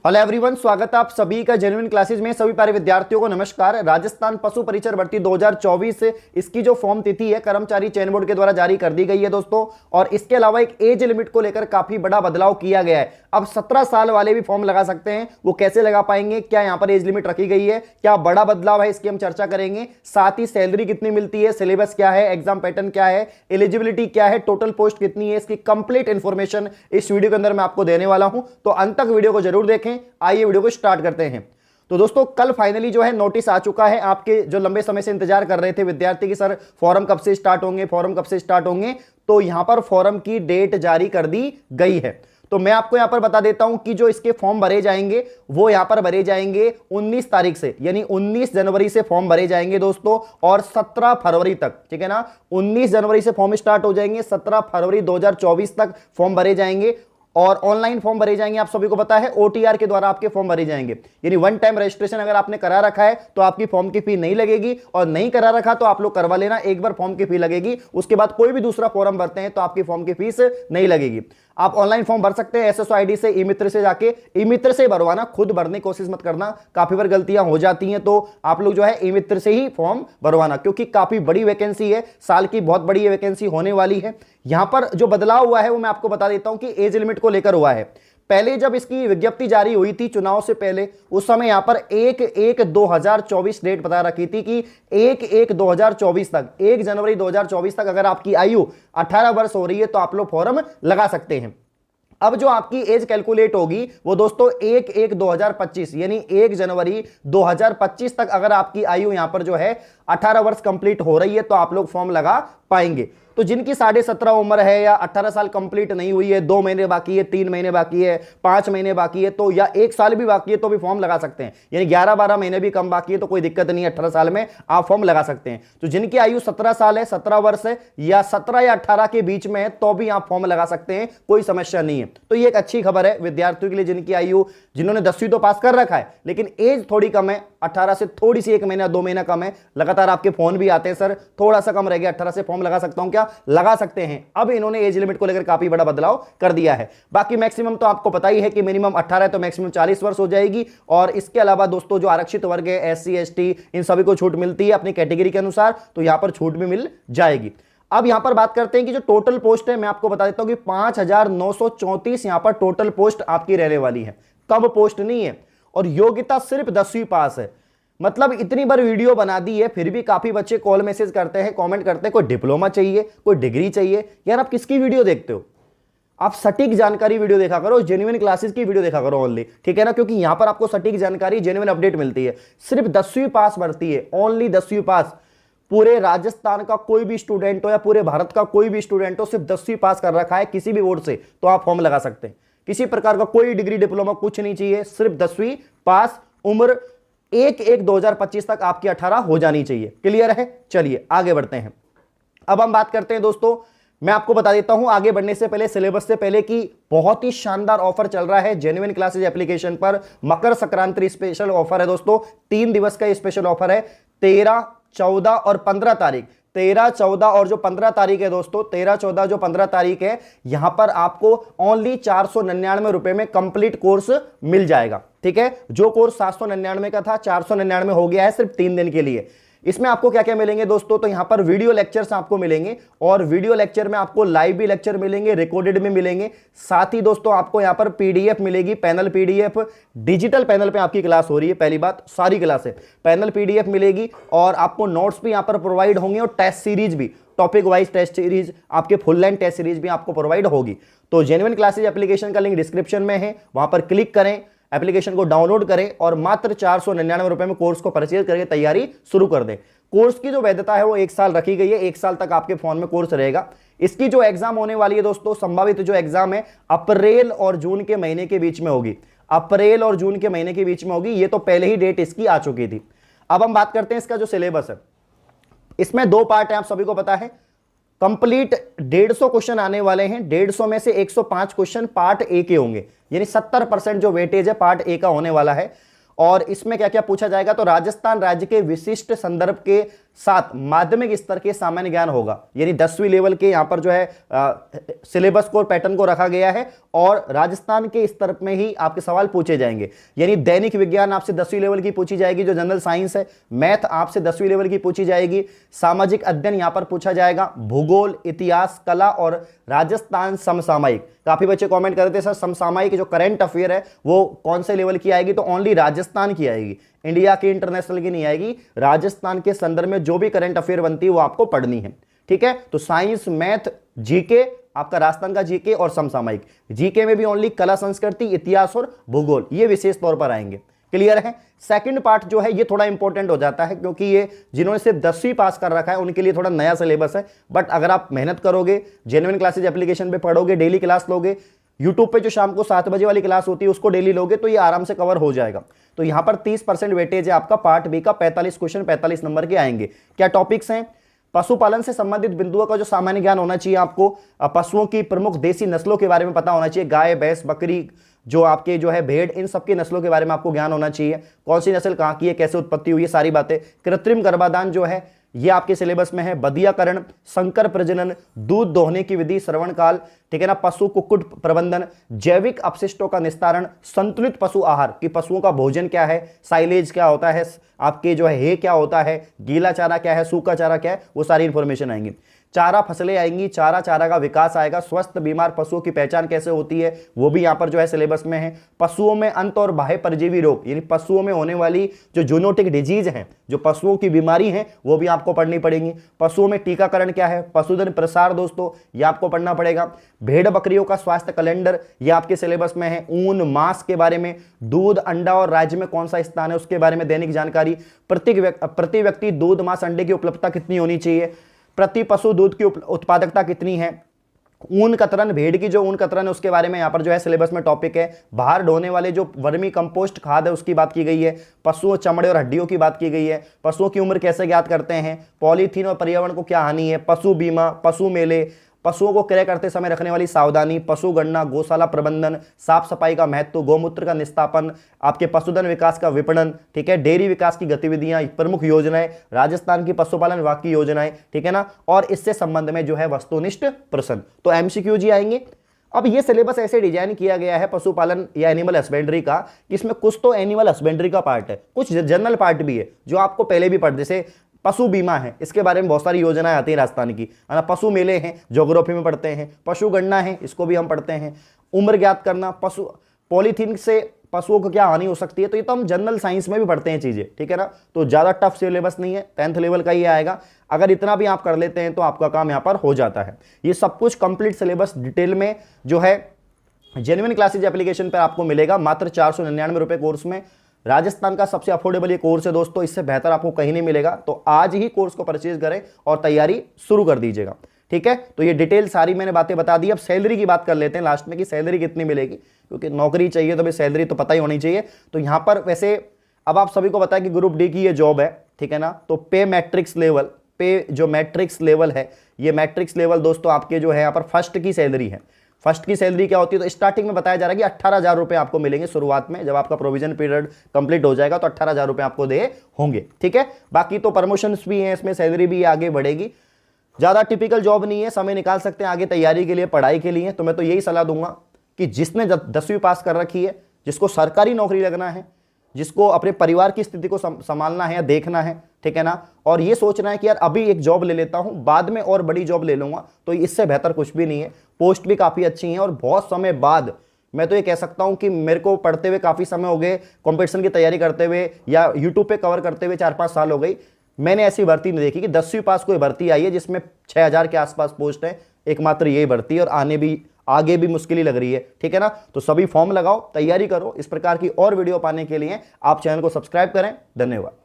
Hello everyone, स्वागत है आप सभी का जेन्युइन क्लासेस में। सभी प्यारे विद्यार्थियों को नमस्कार। राजस्थान पशु परिचर भर्ती 2024 इसकी जो फॉर्म तिथि है कर्मचारी चयन बोर्ड के द्वारा जारी कर दी गई है दोस्तों। और इसके अलावा एक एज लिमिट को लेकर काफी बड़ा बदलाव किया गया है। अब 17 साल वाले भी फॉर्म लगा सकते हैं। वो कैसे लगा पाएंगे, क्या यहां पर एज लिमिट रखी गई है, क्या बड़ा बदलाव है, इसकी हम चर्चा करेंगे। साथ ही सैलरी कितनी मिलती है, सिलेबस क्या है, एग्जाम पैटर्न क्या है, एलिजिबिलिटी क्या है, टोटल पोस्ट कितनी है, इसकी कंप्लीट इंफॉर्मेशन इस वीडियो के अंदर मैं आपको देने वाला हूं। तो अंत तक वीडियो को जरूर देखें। आइए वीडियो को स्टार्ट करते हैं। तो दोस्तों कल फाइनली जो है नोटिस आ चुका है। आपके जो लंबे समय से इंतजार कर रहे थे विद्यार्थी कि सर फॉर्म कब से स्टार्ट होंगे, फॉर्म कब से स्टार्ट होंगे, तो यहां पर फॉर्म की डेट जारी कर दी गई है। तो मैं आपको यहां पर बता देता हूं कि जो इसके फॉर्म भरे जाएंगे वो यहां पर भरे जाएंगे 19 तारीख से, यानी 19 जनवरी से फॉर्म भरे जाएंगे दोस्तों, और 17 फरवरी तक, ठीक है ना। 19 जनवरी से फॉर्म स्टार्ट हो जाएंगे, 17 फरवरी 2024 तक फॉर्म भरे जाएंगे। और ऑनलाइन फॉर्म भरे जाएंगे, आप सभी को पता है ओटीआर के द्वारा आपके फॉर्म भरे जाएंगे। यानी वन टाइम रजिस्ट्रेशन अगर आपने करा रखा है तो आपकी फॉर्म की फी नहीं लगेगी, और नहीं करा रखा तो आप लोग करवा लेना, एक बार फॉर्म की फी लगेगी। उसके बाद कोई भी दूसरा फॉर्म भरते हैं तो आपकी फॉर्म की फीस नहीं लगेगी। आप ऑनलाइन फॉर्म भर सकते हैं एसएसओ आईडी से, ई मित्र से जाके। ई मित्र से भरवाना, खुद भरने की कोशिश मत करना, काफी बार गलतियां हो जाती हैं। तो आप लोग जो है ई मित्र से ही फॉर्म भरवाना, क्योंकि काफी बड़ी वैकेंसी है, साल की बहुत बड़ी वैकेंसी होने वाली है। यहां पर जो बदलाव हुआ है वो मैं आपको बता देता हूं कि एज लिमिट को लेकर हुआ है। पहले जब इसकी विज्ञप्ति जारी हुई थी चुनाव से पहले, उस समय यहां पर 1/1/2024 डेट बता रखी थी कि 1/1/2024 तक, 1 जनवरी 2024 तक अगर आपकी आयु 18 वर्ष हो रही है तो आप लोग फॉर्म लगा सकते हैं। अब जो आपकी एज कैलकुलेट होगी वो दोस्तों 1/1/2025 यानी 1 जनवरी 2025 तक अगर आपकी आयु यहां पर जो है 18 वर्ष कंप्लीट हो रही है तो आप लोग फॉर्म लगा पाएंगे। तो जिनकी 17.5 उम्र है या 18 साल कंप्लीट नहीं हुई है, 2 महीने बाकी है, 3 महीने बाकी है, 5 महीने बाकी है, तो या 1 साल भी बाकी है तो भी फॉर्म लगा सकते हैं। यानी 11-12 महीने भी कम बाकी है तो कोई दिक्कत नहीं है, 18 साल में आप फॉर्म लगा सकते हैं। तो जिनकी आयु 17 साल है, 17 वर्ष है, या 17 या 18 के बीच में है तो भी आप फॉर्म लगा सकते हैं, कोई समस्या नहीं है। तो ये एक अच्छी खबर है विद्यार्थियों के लिए जिनकी आयु, जिन्होंने 10वीं तो पास कर रखा है लेकिन एज थोड़ी कम है, 18 से थोड़ी सी 1 महीना 2 महीना कम है। लगातार आपके फोन भी आते हैं सर थोड़ा सा कम रह गया, 18 से फॉर्म लगा सकता हूं क्या? लगा सकते हैं। अब इन्होंने एज लिमिट को लेकर काफी बड़ा बदलाव कर दिया है। बाकी मैक्सिमम तो आपको पता ही है कि मिनिमम 18 है तो मैक्सिमम 40 वर्ष हो जाएगी। और इसके अलावा दोस्तों जो आरक्षित वर्ग है, एससी एसटी, इन सभी को छूट मिलती है अपनी कैटेगरी के अनुसार, तो यहां पर छूट भी मिल जाएगी। अब यहां पर बात करते हैं कि जो टोटल पोस्ट है, मैं आपको बता देता हूं कि 5,934 यहां पर टोटल पोस्ट आपकी रहने वाली है, कम पोस्ट नहीं है। और योग्यता सिर्फ 10वीं पास है। मतलब इतनी बार वीडियो बना दी है फिर भी काफी बच्चे कॉल मैसेज करते हैं, कमेंट करते हैं कोई डिप्लोमा चाहिए, कोई डिग्री चाहिए। यार आप किसकी वीडियो देखते हो? आप सटीक जानकारी वीडियो देखा करो, जेन्युइन क्लासेस की वीडियो देखा करो ओनली, ठीक है ना। क्योंकि यहां पर आपको सटीक जानकारी, जेन्युइन अपडेट मिलती है। सिर्फ 10वीं पास भर्ती है, ओनली 10वीं पास। पूरे राजस्थान का कोई भी स्टूडेंट हो या पूरे भारत का कोई भी स्टूडेंट हो, सिर्फ 10वीं पास कर रखा है किसी भी बोर्ड से तो आप फॉर्म लगा सकते हैं। किसी प्रकार का कोई डिग्री डिप्लोमा कुछ नहीं चाहिए, सिर्फ 10वीं पास। उम्र 1/1/2025 तक आपकी 18 हो जानी चाहिए। क्लियर है? चलिए आगे बढ़ते हैं। अब हम बात करते हैं दोस्तों, मैं आपको बता देता हूं आगे बढ़ने से पहले, सिलेबस से पहले, कि बहुत ही शानदार ऑफर चल रहा है जेन्युइन क्लासेज एप्लीकेशन पर। मकर संक्रांति स्पेशल ऑफर है दोस्तों, 3 दिवस का स्पेशल ऑफर है। 13, 14 और 15 तारीख, 13, 14 और जो 15 तारीख है दोस्तों, 13, 14 जो 15 तारीख है, यहां पर आपको ओनली 499 रुपए में कंप्लीट कोर्स मिल जाएगा। ठीक है, जो कोर्स 799 का था 499 हो गया है सिर्फ 3 दिन के लिए। इसमें आपको क्या क्या मिलेंगे दोस्तों? तो यहां पर वीडियो लेक्चर्स आपको मिलेंगे, और वीडियो लेक्चर में आपको लाइव भी लेक्चर मिलेंगे, रिकॉर्डेड में मिलेंगे। साथ ही दोस्तों आपको यहां पर पीडीएफ मिलेगी, पैनल पीडीएफ। डिजिटल पैनल पे आपकी क्लास हो रही है, पहली बात, सारी क्लास है, पैनल पीडीएफ मिलेगी। और आपको नोट्स भी यहां पर प्रोवाइड होंगे, और टेस्ट सीरीज भी, टॉपिक वाइज टेस्ट सीरीज, आपके फुल लाइन टेस्ट सीरीज भी आपको प्रोवाइड होगी। तो जेन्युइन क्लासेज एप्लीकेशन का लिंक डिस्क्रिप्शन में है, वहां पर क्लिक करें, एप्लीकेशन को डाउनलोड करें और मात्र 499 रुपए में कोर्स को परचेज करके तैयारी शुरू कर दें। कोर्स की जो वैधता है वो 1 साल रखी गई है, 1 साल तक आपके फोन में कोर्स रहेगा। इसकी जो एग्जाम होने वाली है दोस्तों, संभावित जो एग्जाम है अप्रैल और जून के महीने के बीच में होगी, अप्रैल और जून के महीने के बीच में होगी। ये तो पहले ही डेट इसकी आ चुकी थी। अब हम बात करते हैं इसका जो सिलेबस है। इसमें 2 पार्ट है, आप सभी को पता है। कंप्लीट 150 क्वेश्चन आने वाले हैं, 150 में से 105 क्वेश्चन पार्ट ए के होंगे, यानी 70% जो वेटेज है पार्ट ए का होने वाला है। और इसमें क्या क्या पूछा जाएगा? तो राजस्थान राज्य के विशिष्ट संदर्भ के साथ माध्यमिक स्तर के सामान्य ज्ञान होगा, यानी 10वीं लेवल के यहां पर जो है सिलेबस को पैटर्न को रखा गया है और राजस्थान के स्तर में ही आपके सवाल पूछे जाएंगे। यानी दैनिक विज्ञान आपसे 10वीं लेवल की पूछी जाएगी जो जनरल साइंस है, मैथ आपसे 10वीं लेवल की पूछी जाएगी, सामाजिक अध्ययन यहां पर पूछा जाएगा, भूगोल, इतिहास, कला और राजस्थान समसामयिक। काफी बच्चे कमेंट कर रहे थे सर समसामयिक जो करंट अफेयर है वो कौन से लेवल की आएगी, तो ओनली राजस्थान की आएगी, इंडिया की इंटरनेशनल की नहीं आएगी। राजस्थान के संदर्भ में जो भी करंट अफेयर बनती है वो आपको पढ़नी है, ठीक है। तो साइंस, मैथ, जीके आपका राजस्थान का जीके और समसामयिक। जीके में भी ओनली कला, संस्कृति, इतिहास और भूगोल ये विशेष तौर पर आएंगे। क्लियर है। सेकंड पार्ट जो है ये थोड़ा इंपॉर्टेंट हो जाता है क्योंकि ये जिन्होंने सिर्फ 10वीं पास कर रखा है उनके लिए थोड़ा नया सिलेबस है, बट अगर आप मेहनत करोगे, जेन्युइन क्लासेज एप्लीकेशन पे पढ़ोगे, डेली क्लास लोगे, यूट्यूब पे जो शाम को 7 बजे वाली क्लास होती है उसको डेली लोगे तो ये आराम से कवर हो जाएगा। तो यहां पर 30% वेटेज है आपका पार्ट बी का, 45 क्वेश्चन 45 नंबर के आएंगे। क्या टॉपिक्स हैं? पशुपालन से संबंधित बिंदुओं का जो सामान्य ज्ञान होना चाहिए आपको, पशुओं की प्रमुख देसी नस्लों के बारे में पता होना चाहिए, गाय, भैंस, बकरी, जो आपके जो है भेड़, इन सबकी नस्लों के बारे में आपको ज्ञान होना चाहिए। कौन सी नस्ल कहां की है, कैसे उत्पत्ति हुई है, सारी बातें। कृत्रिम गर्भाधान जो है ये आपके सिलेबस में है, बधियाकरण, संकर प्रजनन, दूध दोहने की विधि, श्रवण काल, ठीक है ना, पशु कुक्कुट प्रबंधन, जैविक अपशिष्टों का निस्तारण, संतुलित पशु आहार कि पशुओं का भोजन क्या है, साइलेज क्या होता है, आपके जो है हे क्या होता है, गीला चारा क्या है, सूखा चारा क्या है, वो सारी इंफॉर्मेशन आएंगी। चारा फसलें आएंगी, चारा का विकास आएगा, स्वस्थ बीमार पशुओं की पहचान कैसे होती है वो भी यहां पर जो है सिलेबस में है। पशुओं में अंत और बाह्य परजीवी रोग यानी पशुओं में होने वाली जो जूनोटिक डिजीज है, जो पशुओं की बीमारी है वो भी आपको पढ़नी पड़ेगी। पशुओं में टीकाकरण क्या है, पशुधन प्रसार दोस्तों ये आपको पढ़ना पड़ेगा। भेड़ बकरियों का स्वास्थ्य कैलेंडर ये आपके सिलेबस में है। ऊन, मांस के बारे में, दूध, अंडा और राज्य में कौन सा स्थान है उसके बारे में दैनिक जानकारी। प्रति व्यक्ति दूध, मांस, अंडे की उपलब्धता कितनी होनी चाहिए, प्रति पशु दूध की उत्पादकता कितनी है। ऊन कतरन, भेड़ की जो ऊन कतरन है उसके बारे में यहाँ पर जो है सिलेबस में टॉपिक है। बाहर ढोने वाले जो वर्मी कंपोस्ट खाद है उसकी बात की गई है। पशुओं, चमड़े और हड्डियों की बात की गई है। पशुओं की उम्र कैसे ज्ञात करते हैं, पॉलीथीन और पर्यावरण को क्या हानि है, पशु बीमा, पशु मेले, पशुओं को क्रय करते समय रखने वाली सावधानी, पशु गणना, गौशाला प्रबंधन, साफ सफाई का महत्व, गौमूत्र का निस्तापन, आपके पशुधन विकास का विपणन, ठीक है, डेयरी विकास की गतिविधियां, प्रमुख योजनाएं, राजस्थान की पशुपालन विभाग की योजनाएं, ठीक है ना, और इससे संबंध में जो है वस्तुनिष्ठ प्रश्न। तो एमसीक्यू जी आएंगे। अब ये सिलेबस ऐसे डिजाइन किया गया है पशुपालन या एनिमल हस्बेंड्री का, इसमें कुछ तो एनिमल हस्बेंड्री का पार्ट है, कुछ जनरल पार्ट भी है जो आपको पहले भी पढ़, जैसे पशु बीमा है इसके बारे में बहुत सारी योजनाएं आती हैं राजस्थान की, है ना। पशु मेले हैं, ज्योग्राफी में पढ़ते हैं। पशु गणना है, इसको भी हम पढ़ते हैं। उम्र ज्ञात करना, पशु पॉलीथीन से पशुओं को क्या हानि हो सकती है, तो ये तो हम जनरल साइंस में भी पढ़ते हैं चीजें, ठीक है ना। तो ज्यादा टफ सिलेबस नहीं है, 10th लेवल का ही आएगा। अगर इतना भी आप कर लेते हैं तो आपका काम यहाँ पर हो जाता है। ये सब कुछ कंप्लीट सिलेबस डिटेल में जो है जेन्युइन क्लासेज एप्लीकेशन पर आपको मिलेगा मात्र 499 रुपए कोर्स में। राजस्थान का सबसे अफोर्डेबल ये कोर्स है दोस्तों, इससे बेहतर आपको कहीं नहीं मिलेगा। तो आज ही कोर्स को परचेज करें और तैयारी शुरू कर दीजिएगा, ठीक है। तो ये डिटेल सारी मैंने बातें बता दी। अब सैलरी की बात कर लेते हैं लास्ट में कि सैलरी कितनी मिलेगी, क्योंकि नौकरी चाहिए तो भाई सैलरी तो पता ही होनी चाहिए। तो यहां पर वैसे अब आप सभी को पता है कि ग्रुप डी की ये जॉब है, ठीक है ना। तो पे मैट्रिक्स लेवल, पे जो मैट्रिक्स लेवल है, ये मैट्रिक्स लेवल दोस्तों आपके जो है यहाँ पर फर्स्ट की सैलरी है। फर्स्ट की सैलरी क्या होती है, तो स्टार्टिंग में बताया जा रहा है कि 18,000 रुपए आपको मिलेंगे शुरुआत में। जब आपका प्रोविजन पीरियड कंप्लीट हो जाएगा तो 18,000 रुपए आपको दे होंगे, ठीक है। बाकी तो प्रमोशंस भी हैं इसमें, सैलरी भी आगे बढ़ेगी। ज्यादा टिपिकल जॉब नहीं है, समय निकाल सकते हैं आगे तैयारी के लिए, पढ़ाई के लिए। तो मैं तो यही सलाह दूंगा कि जिसने 10वीं पास कर रखी है, जिसको सरकारी नौकरी लगना है, जिसको अपने परिवार की स्थिति को संभालना है या देखना है, ठीक है ना, और ये सोचना है कि यार अभी एक जॉब ले लेता हूं, बाद में और बड़ी जॉब ले लूंगा, तो इससे बेहतर कुछ भी नहीं है। पोस्ट भी काफी अच्छी हैं और बहुत समय बाद मैं तो ये कह सकता हूं कि मेरे को पढ़ते हुए काफी समय हो गए, कंपटीशन की तैयारी करते हुए या यूट्यूब पे कवर करते हुए 4-5 साल हो गई, मैंने ऐसी भर्ती नहीं देखी कि 10वीं पास कोई भर्ती आई है जिसमें 6,000 के आसपास पोस्ट है। एकमात्र यही भर्ती है और आगे भी मुश्किल ही लग रही है, ठीक है ना। तो सभी फॉर्म लगाओ, तैयारी करो। इस प्रकार की और वीडियो पाने के लिए आप चैनल को सब्सक्राइब करें। धन्यवाद।